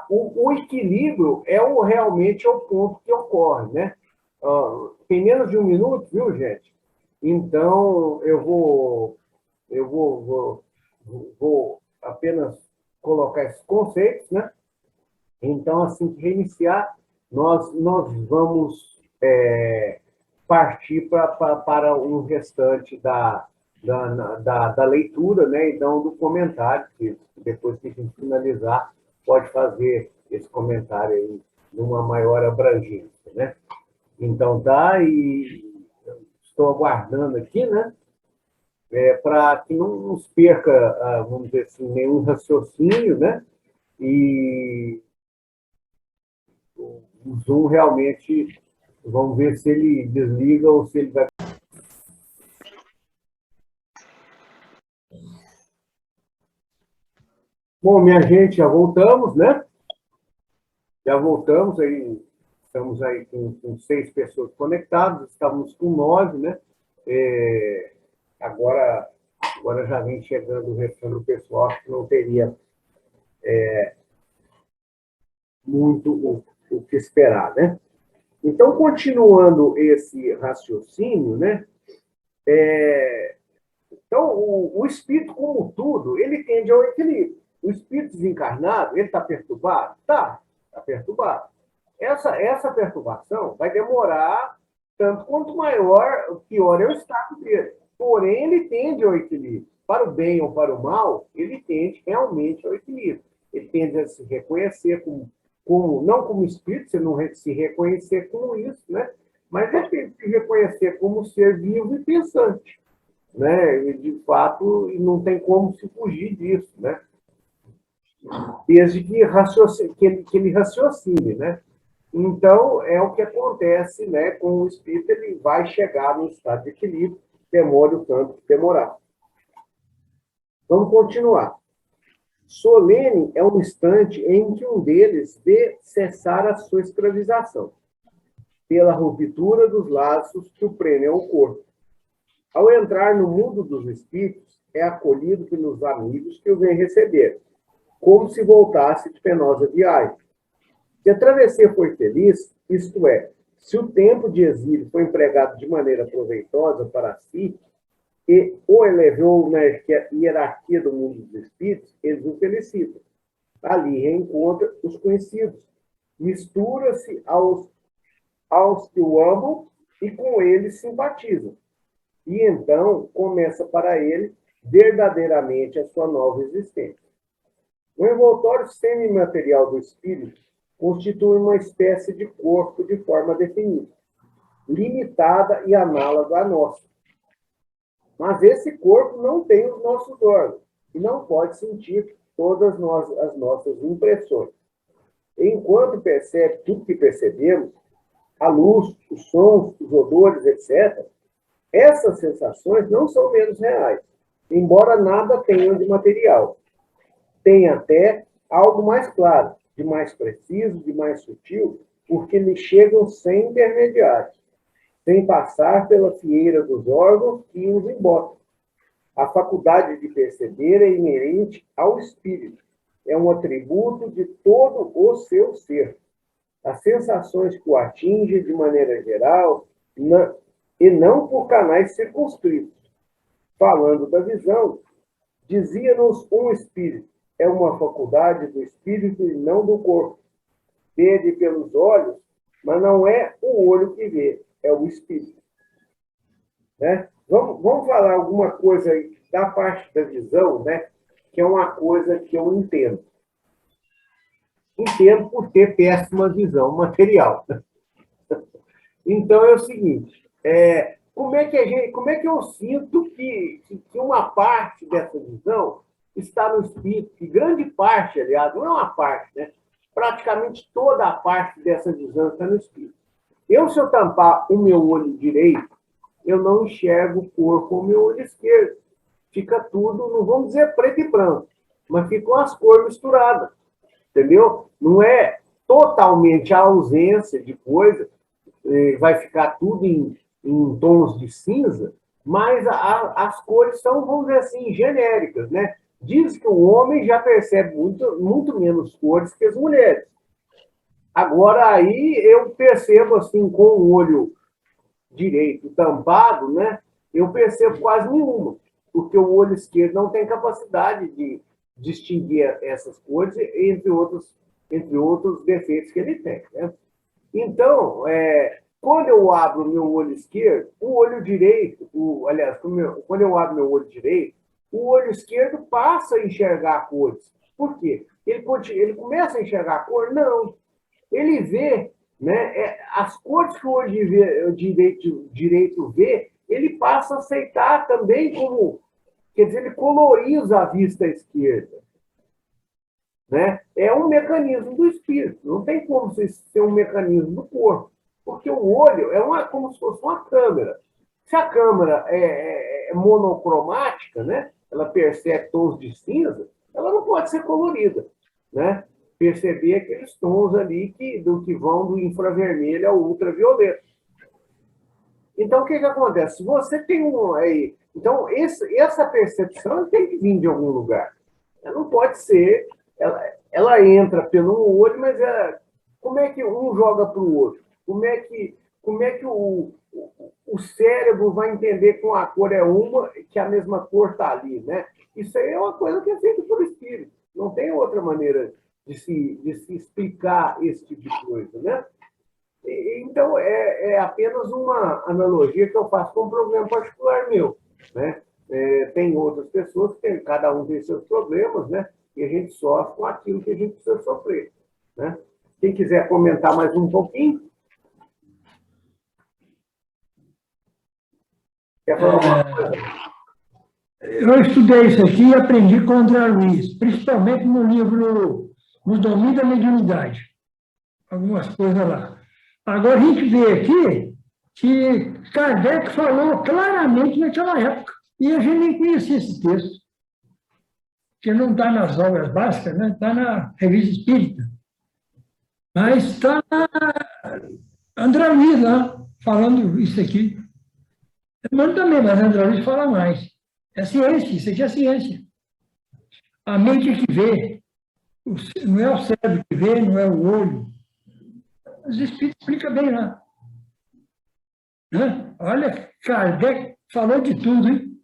O equilíbrio realmente é o ponto que ocorre, né? Tem menos de um minuto, viu, gente? Então, eu vou apenas colocar esses conceitos, né? Então, assim que reiniciar, nós vamos partir para um restante da leitura, né? Então, do comentário, que depois que a gente finalizar, pode fazer esse comentário aí numa maior abrangência, né? Então, tá, e estou aguardando aqui, né? Para que não nos perca, vamos dizer assim, nenhum raciocínio, né? E o Zoom realmente, vamos ver se ele desliga ou se ele vai. Bom, minha gente, já voltamos, né? Já voltamos, aí, estamos aí com 6 pessoas conectadas, estávamos com 9, né? Agora já vem chegando o restante do pessoal, que não teria muito o que esperar, né? Então, continuando esse raciocínio, né? Então, o espírito, como tudo, ele tende ao equilíbrio. O espírito desencarnado, ele está perturbado? Está perturbado. Essa perturbação vai demorar tanto quanto maior, pior é o estado dele. Porém, ele tende ao equilíbrio. Para o bem ou para o mal, ele tende realmente ao equilíbrio. Ele tende a se reconhecer não como espírito, você não se reconhecer como isso, né? Mas ele tende a se reconhecer como ser vivo e pensante, né? E, de fato, não tem como se fugir disso, né? Desde que ele raciocine, né? Então, é o que acontece, né, com o espírito, ele vai chegar num estado de equilíbrio, demore o tanto que demorar. Vamos continuar. Solene é um instante em que um deles vê cessar a sua escravização, pela ruptura dos laços que o prendem ao corpo. Ao entrar no mundo dos espíritos, é acolhido pelos amigos que o vêm receber, como se voltasse de penosa viagem. Se a travessia foi feliz, isto é, se o tempo de exílio foi empregado de maneira proveitosa para si e o elevou na hierarquia do mundo dos espíritos, eles o felicitam. Ali reencontra os conhecidos, mistura-se aos que o amam e com eles simpatizam. E então começa para ele verdadeiramente a sua nova existência. O envoltório semimaterial do espírito constitui uma espécie de corpo de forma definida, limitada e análoga à nossa. Mas esse corpo não tem os nossos órgãos e não pode sentir todas as nossas impressões. Enquanto percebe tudo que percebemos, a luz, os sons, os odores, etc., essas sensações não são menos reais, embora nada tenham de material. Tem até algo mais claro, de mais preciso, de mais sutil, porque lhe chegam sem intermediários, sem passar pela fieira dos órgãos que os embotam. A faculdade de perceber é inerente ao espírito, é um atributo de todo o seu ser. As sensações que o atingem de maneira geral, e não por canais circunscritos. Falando da visão, Dizia-nos um espírito, é uma faculdade do espírito e não do corpo. Vede pelos olhos, mas não é o olho que vê, é o espírito. Né? Vamos falar alguma coisa aí da parte da visão, né? Que é uma coisa que eu entendo. Entendo por ter péssima visão material. Então é o seguinte, como é que eu sinto que uma parte dessa visão está no espírito, que grande parte, aliás, não é uma parte, né? Praticamente toda a parte dessa visão está no espírito. Se eu tampar o meu olho direito, eu não enxergo o corpo com o meu olho esquerdo. Fica tudo, não vamos dizer preto e branco, mas ficam as cores misturadas, entendeu? Não é totalmente a ausência de coisa, vai ficar tudo em tons de cinza, mas as cores são, vamos dizer assim, genéricas, né? Diz que o homem já percebe muito menos cores que as mulheres. Agora, aí eu percebo, assim, com o olho direito tampado, né? Eu percebo quase nenhuma, porque o olho esquerdo não tem capacidade de distinguir essas cores, entre outros defeitos que ele tem, né? Então, quando eu abro o meu olho esquerdo, o olho direito, quando eu abro meu olho direito, o olho esquerdo passa a enxergar cores. Por quê? Ele começa a enxergar a cor? Não. Ele vê, né, as cores que o olho direito vê, ele passa a aceitar também como, quer dizer, ele coloriza a vista esquerda. Né? É um mecanismo do espírito, não tem como ser um mecanismo do corpo, porque o olho é como se fosse uma câmera. Se a câmera é monocromática, né? Ela percebe tons de cinza, ela não pode ser colorida, né? Perceber aqueles tons ali que vão do infravermelho ao ultravioleta. Então, o que acontece? Se você tem então, essa percepção tem que vir de algum lugar. Ela não pode ser... Ela entra pelo olho, mas como é que um joga para o outro? Como é que o cérebro vai entender que uma cor é uma e que a mesma cor está ali, né? Isso aí é uma coisa que é feita por espírito. Não tem outra maneira de se explicar esse tipo de coisa, né? Então, é apenas uma analogia que eu faço com um problema particular meu, né? Tem outras pessoas que cada um tem seus problemas, né? E a gente sofre com aquilo que a gente precisa sofrer, né? Quem quiser comentar mais um pouquinho? Quer falar alguma coisa? Eu estudei isso aqui e aprendi com o André Luiz, principalmente no livro No Domínio da Mediunidade. Algumas coisas lá. Agora, a gente vê aqui que Kardec falou claramente naquela época, e a gente nem conhecia esse texto, que não está nas obras básicas, né? Está na Revista Espírita. Mas está André Luiz lá, falando isso aqui. Mano também, mas André Luiz fala mais. É ciência, isso aqui é ciência. A mente que vê, não é o cérebro que vê, não é o olho. Os espíritos explicam bem lá. Né? Olha, Kardec falou de tudo, hein?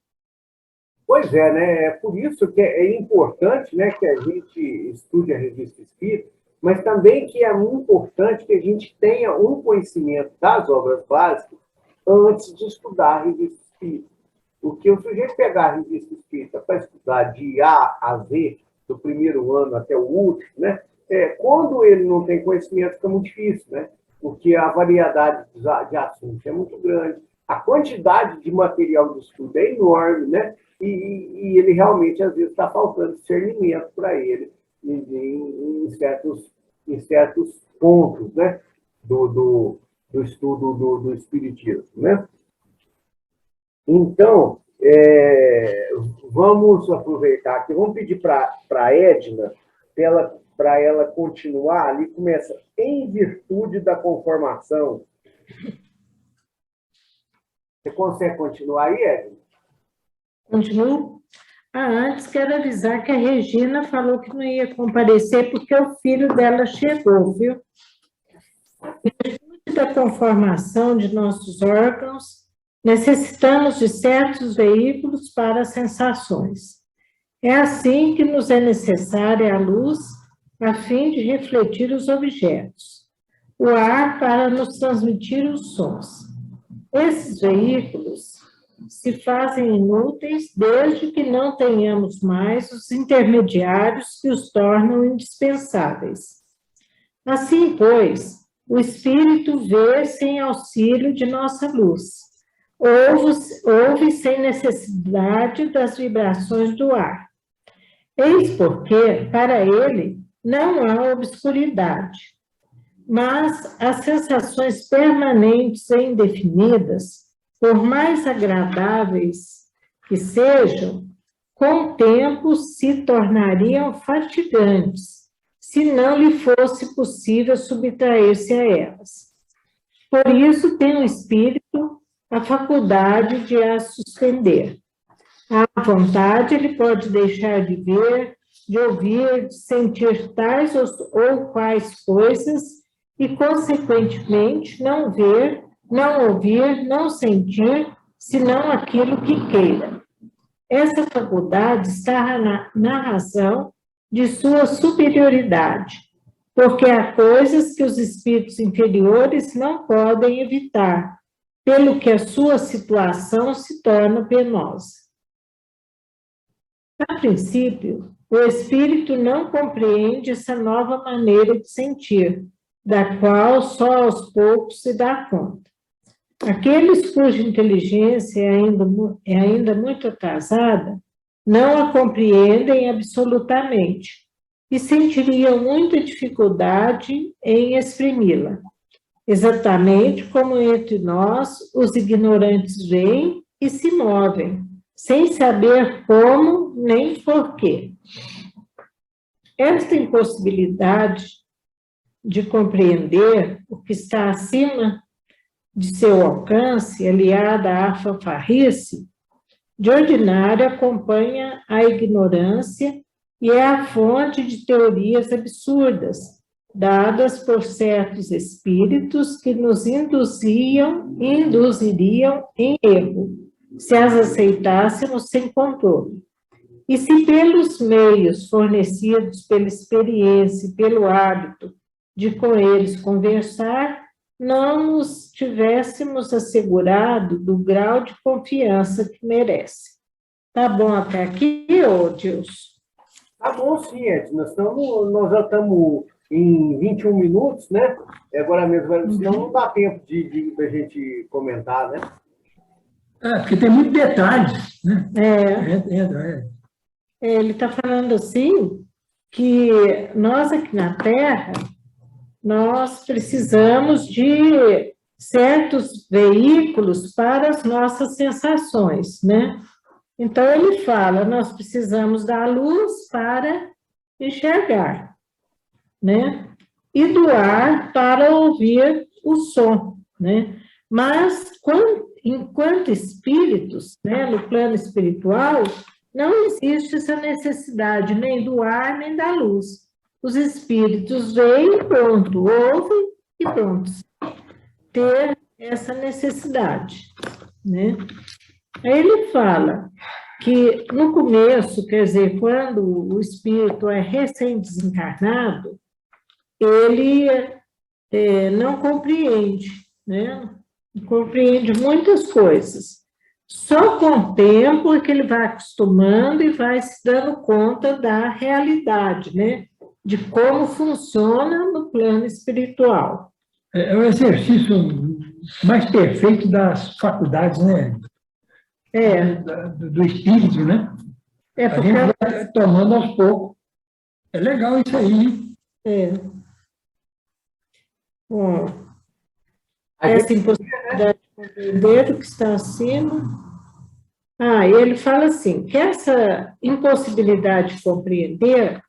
Pois é, né? É por isso que é importante, né, que a gente estude a Revista Espírita, mas também que é muito importante que a gente tenha um conhecimento das obras básicas antes de estudar a Revista Espírita. Porque o sujeito pegar a Revista Espírita para estudar de A a Z, do primeiro ano até o último, né? Quando ele não tem conhecimento, fica muito difícil, né? Porque a variedade de assuntos é muito grande, a quantidade de material de estudo é enorme, né? E ele realmente, às vezes, está faltando discernimento para ele em certos pontos, né? do estudo do Espiritismo, né? Então, vamos aproveitar aqui, vamos pedir para a Edna, para ela continuar ali, começa em virtude da conformação. Você consegue continuar aí, Edna? Continuo? Antes quero avisar que a Regina falou que não ia comparecer porque o filho dela chegou, viu? Em virtude da conformação de nossos órgãos, necessitamos de certos veículos para as sensações. É assim que nos é necessária a luz a fim de refletir os objetos, o ar para nos transmitir os sons. Esses veículos se fazem inúteis desde que não tenhamos mais os intermediários que os tornam indispensáveis. Assim, pois, o espírito vê sem auxílio de nossa luz, ouve sem necessidade das vibrações do ar. Eis porque, para ele, não há obscuridade, mas as sensações permanentes e indefinidas, por mais agradáveis que sejam, com o tempo se tornariam fatigantes, se não lhe fosse possível subtrair-se a elas. Por isso tem o espírito a faculdade de as suspender. À vontade, ele pode deixar de ver, de ouvir, de sentir tais ou quais coisas e, consequentemente, não ver, não ouvir, não sentir, senão aquilo que queira. Essa faculdade está na razão de sua superioridade, porque há coisas que os espíritos inferiores não podem evitar, pelo que a sua situação se torna penosa. A princípio, o espírito não compreende essa nova maneira de sentir, da qual só aos poucos se dá conta. Aqueles cuja inteligência é ainda muito atrasada não a compreendem absolutamente e sentiriam muita dificuldade em exprimi-la, exatamente como entre nós os ignorantes vêm e se movem, sem saber como nem porquê. Esta impossibilidade de compreender o que está acima de seu alcance, aliada à fanfarrice, de ordinário acompanha a ignorância e é a fonte de teorias absurdas, dadas por certos espíritos que nos induziriam em erro, se as aceitássemos sem controle. E se pelos meios fornecidos pela experiência e pelo hábito de com eles conversar, não nos tivéssemos assegurado do grau de confiança que merece. Tá bom até aqui, ô Dilson? Tá bom, sim, Edna. Nós já estamos em 21 minutos, né? Agora mesmo, senão não dá tempo de a gente comentar, né? Porque tem muitos detalhes, né? Ele está falando assim, que nós aqui na Terra, nós precisamos de certos veículos para as nossas sensações, né? Então, ele fala, nós precisamos da luz para enxergar, né? E do ar para ouvir o som, né? Mas, enquanto espíritos, né, no plano espiritual, não existe essa necessidade nem do ar, nem da luz. Os espíritos veem e pronto, ouvem e pronto. Ter essa necessidade, né? Aí ele fala que no começo, quer dizer, quando o espírito é recém-desencarnado, ele não compreende, né? Compreende muitas coisas. Só com o tempo é que ele vai acostumando e vai se dando conta da realidade, né? De como funciona no plano espiritual. É o exercício mais perfeito das faculdades, né? Do espírito, né? A gente vai tomando aos poucos. É legal isso aí. Bom, essa impossibilidade de compreender o que está acima. E ele fala assim, que essa impossibilidade de compreender,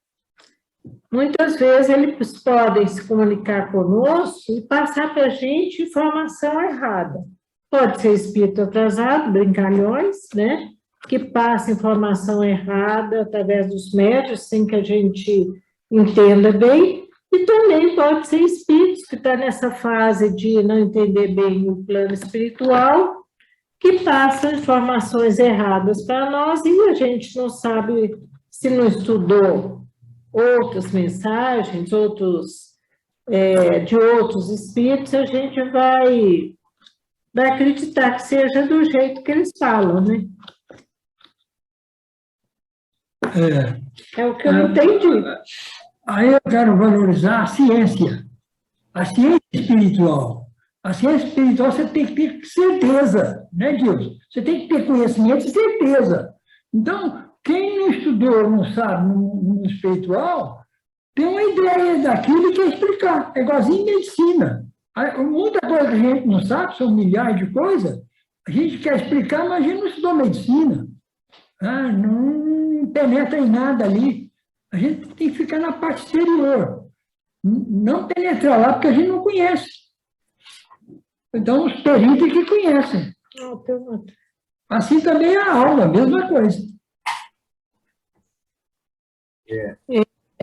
muitas vezes eles podem se comunicar conosco e passar para a gente informação errada. Pode ser espírito atrasado, brincalhões, né? Que passa informação errada através dos médios, sem que a gente entenda bem. E também pode ser espíritos que está nessa fase de não entender bem o plano espiritual, que passam informações erradas para nós e a gente não sabe se não estudou outras mensagens, de outros espíritos, a gente vai acreditar que seja do jeito que eles falam, né? É o que eu entendi. Aí eu quero valorizar a ciência espiritual. A ciência espiritual você tem que ter certeza, né, Deus? Você tem que ter conhecimento e certeza. Então, quem não estudou, não sabe no espiritual, tem uma ideia daquilo e quer explicar. É igualzinho medicina. Muita coisa que a gente não sabe, são milhares de coisas, a gente quer explicar, mas a gente não estudou medicina. Não penetra em nada ali. A gente tem que ficar na parte exterior. Não penetrar lá, porque a gente não conhece. Então, os peritos que conhecem. Assim também a alma, a mesma coisa.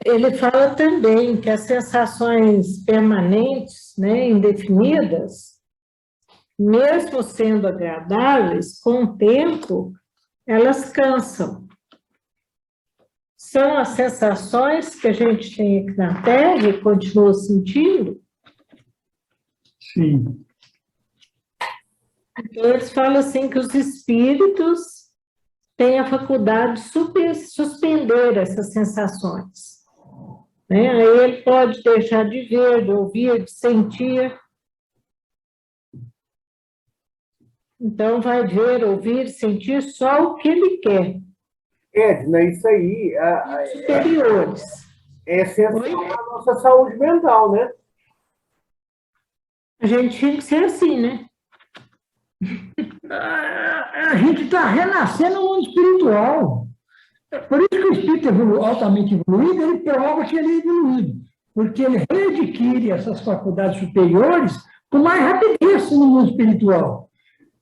Ele fala também que as sensações permanentes, né, indefinidas, mesmo sendo agradáveis, com o tempo, elas cansam. São as sensações que a gente tem aqui na Terra e continua sentindo. Sim. Então, eles falam assim que os espíritos têm a faculdade de suspender essas sensações. Né? Aí ele pode deixar de ver, de ouvir, de sentir. Então, vai ver, ouvir, sentir só o que ele quer. Edna, isso aí Superiores. é essencial para a nossa saúde mental, né? A gente tinha que ser assim, né? A gente está renascendo no mundo espiritual. Por isso que o espírito altamente evoluído, ele prova que ele é evoluído. Porque ele readquire essas faculdades superiores com mais rapidez no mundo espiritual.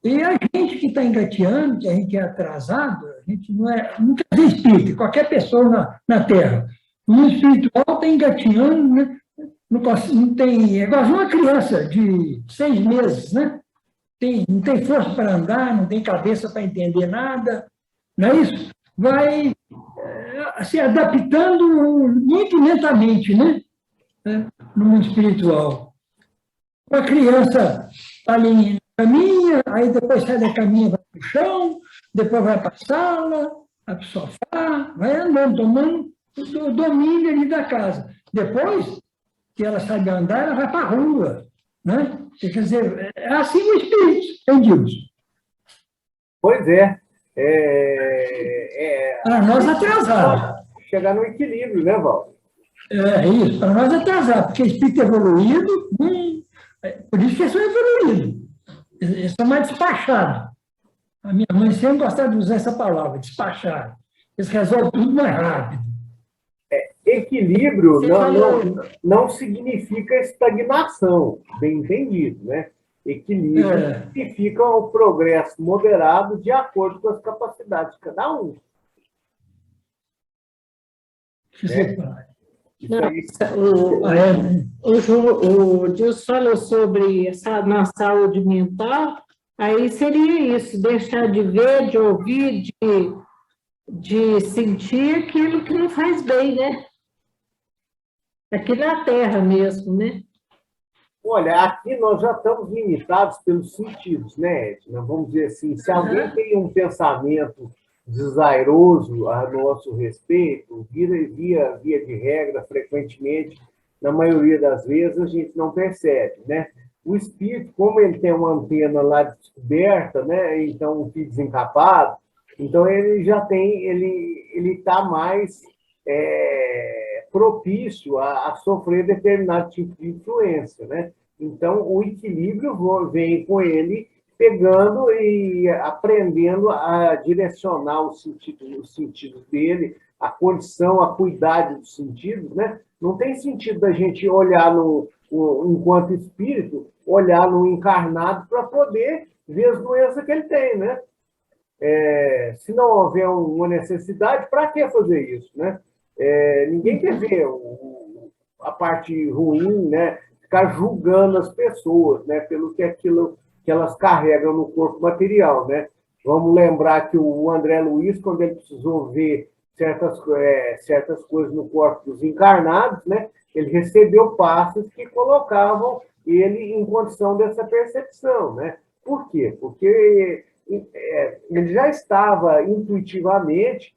E a gente que está engateando, que a gente é atrasado, a gente nunca é espírita, qualquer pessoa na Terra. No mundo espiritual está engateando, né? Não tem, é igual uma criança de 6 meses, né? Não tem força para andar, não tem cabeça para entender nada, não é isso? Vai se adaptando muito lentamente, né? No mundo espiritual. A criança está ali caminha, aí depois sai da caminha, vai para o chão, depois vai para a sala, vai para o sofá, vai andando, tomando o domínio ali da casa. Depois que ela sabe andar, ela vai para a rua, né? Quer dizer, é assim o espírito, entendemos? Pois é. Para nós atrasar. Chegar no equilíbrio, né, Val? É isso, para nós atrasar, porque espírito evoluído, por isso que eles são evoluídos. Eles são mais despachados. A minha mãe sempre gostava de usar essa palavra, despachado. Eles resolvem tudo mais rápido. Equilíbrio não significa estagnação, bem entendido, né? Equilíbrio significa o progresso moderado de acordo com as capacidades de cada um. O Deus falou sobre na saúde mental, aí seria isso, deixar de ver, de ouvir, de sentir aquilo que não faz bem, né? Aqui na Terra mesmo, né? Olha, aqui nós já estamos limitados pelos sentidos, né, Edna? Vamos dizer assim, se alguém tem um pensamento desairoso a nosso respeito, via de regra, frequentemente, na maioria das vezes, a gente não percebe, né? O espírito, como ele tem uma antena lá descoberta, né? Então, um fio desencapado, então ele já tem, ele está mais propício a sofrer determinado tipo de influência, né? Então, o equilíbrio vem com ele pegando e aprendendo a direcionar os sentidos dele, a condição, a cuidado dos sentidos, né? Não tem sentido da gente olhar enquanto espírito, olhar no encarnado para poder ver as doenças que ele tem, né? Se não houver uma necessidade, para que fazer isso, né? Ninguém quer ver a parte ruim, né? Ficar julgando as pessoas, né? Pelo que aquilo que elas carregam no corpo material, né? Vamos lembrar que o André Luiz, quando ele precisou ver certas coisas no corpo dos encarnados, né? Ele recebeu passos que colocavam ele em condição dessa percepção, né? Por quê? Porque ele já estava intuitivamente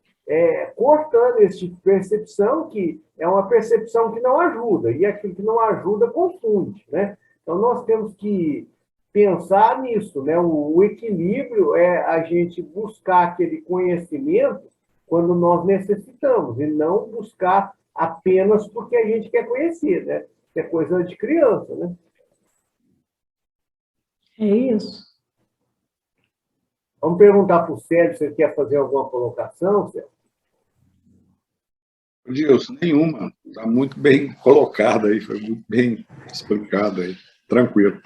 cortando esse tipo de percepção, que é uma percepção que não ajuda, e aquilo que não ajuda confunde, né? Então, nós temos que pensar nisso, né? O equilíbrio é a gente buscar aquele conhecimento quando nós necessitamos, e não buscar apenas porque a gente quer conhecer, né? Que é coisa de criança, né? É isso. Vamos perguntar para o Sérgio se ele quer fazer alguma colocação, Sérgio? Gilson, nenhuma. Está muito bem colocado aí, foi muito bem explicado aí. Tranquilo.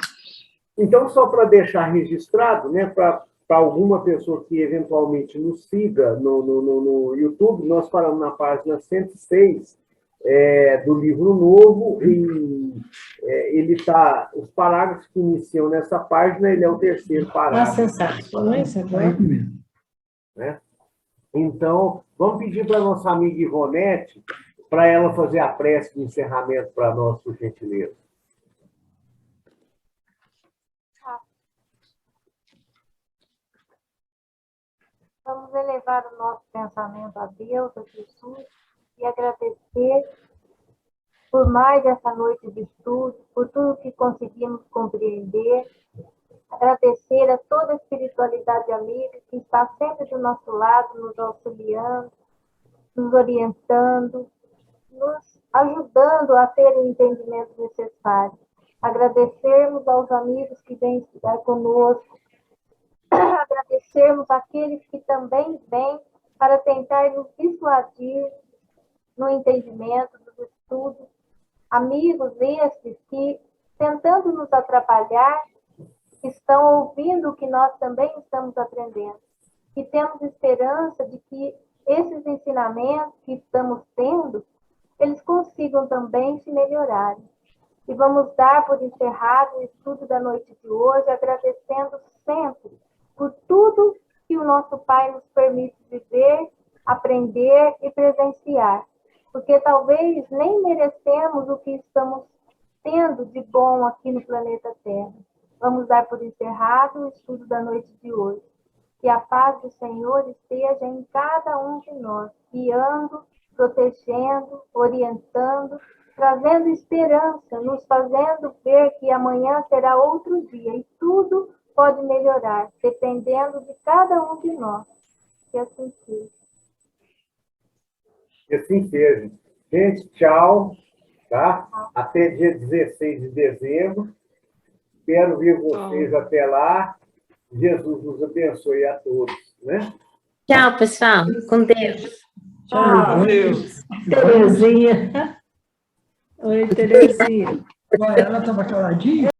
Então, só para deixar registrado, né, para alguma pessoa que eventualmente nos siga no YouTube, nós falamos na página 106 do livro novo, e ele está, os parágrafos que iniciam nessa página, ele é o terceiro parágrafo. Sensações agora. Né? Então, vamos pedir para a nossa amiga Ivonete, para ela fazer a prece de encerramento para nós, por gentileza. Vamos elevar o nosso pensamento a Deus, a Jesus, e agradecer por mais essa noite de estudo, por tudo que conseguimos compreender. Agradecer a toda a espiritualidade amiga que está sempre do nosso lado, nos auxiliando, nos orientando, nos ajudando a ter o entendimento necessário. Agradecermos aos amigos que vêm estar conosco, agradecermos àqueles que também vêm para tentar nos dissuadir no entendimento dos estudos, amigos estes que, tentando nos atrapalhar, estão ouvindo o que nós também estamos aprendendo. E temos esperança de que esses ensinamentos que estamos tendo, eles consigam também se melhorarem. E vamos dar por encerrado o estudo da noite de hoje, agradecendo sempre por tudo que o nosso Pai nos permite viver, aprender e presenciar. Porque talvez nem merecemos o que estamos tendo de bom aqui no planeta Terra. Vamos dar por encerrado o estudo da noite de hoje. Que a paz do Senhor esteja em cada um de nós, guiando, protegendo, orientando, trazendo esperança, nos fazendo ver que amanhã será outro dia e tudo pode melhorar, dependendo de cada um de nós. Que assim seja. Que assim seja. Gente, tchau. Tá? Até dia 16 de dezembro. Espero ver vocês até lá. Jesus nos abençoe a todos. Né? Tchau, pessoal. Com Deus. Tchau. Deus. Terezinha. Oi, Terezinha. Ela estava caladinha?